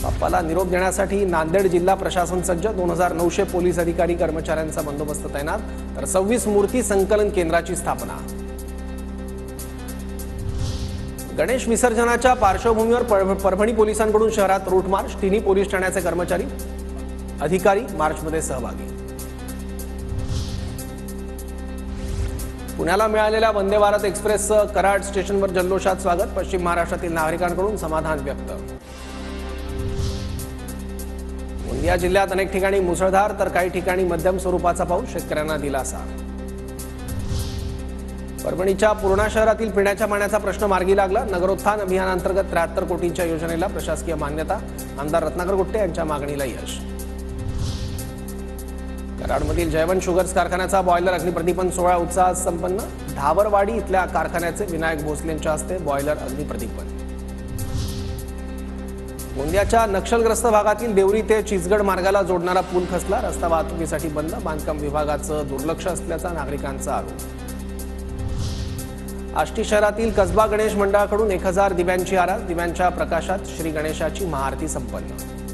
बाप्पाला निरोप देण्यासाठी नांदेड जिल्हा प्रशासन सज्ज. 2900 पोलीस अधिकारी कर्मचाऱ्यांचा बंदोबस्त तैनात. तर 26 मूर्ती संकलन केंद्राची स्थापना. गणेश विसर्जनाच्या पार्श्वभूमीवर परभणी पोलिसांकडून शहरात रूट मार्च. तिन्ही पोलीस ठाण्याचे कर्मचारी अधिकारी मार्चमध्ये सहभागी. पुण्याला मिळालेल्या वंदे भारत एक्सप्रेसचं कराड स्टेशनवर जल्लोषात स्वागत. पश्चिम महाराष्ट्रातील नागरिकांकडून समाधान व्यक्त. गोंदिया जिल्ह्यात अनेक ठिकाणी मुसळधार तर काही ठिकाणी मध्यम स्वरूपाचा पाऊस. शेतकऱ्यांना दिलासा. परभणीच्या पूर्णा शहरातील पिण्याच्या पाण्याचा प्रश्न मार्गी लागला. नगरोत्थान अभियानांतर्गत 73 कोटींच्या योजनेला प्रशासकीय मान्यता. आमदार रत्नाकर गुट्टे यांच्या मागणीला यश. कराडमधील जयवंत शुगर्स कारखान्याचा बॉयलर अग्निप्रदीपन सोहळा उत्साहात संपन्न. धावरवाडी इथल्या कारखान्याचे विनायक भोसलेंच्या हस्ते बॉयलर अग्निप्रदीपन. गोंदियाच्या नक्षलग्रस्त भागातील देवरी ते चिचगड मार्गाला जोडणारा पूल खचला. रस्ता वाहतुकीसाठी बंद. बांधकाम विभागाचं दुर्लक्ष असल्याचा नागरिकांचा आरोप. आष्टी शहरातील कसबा गणेश मंडळाकडून 1000 दिव्यांची आरास. दिव्यांच्या प्रकाशात श्री गणेशाची महाआरती संपन्न.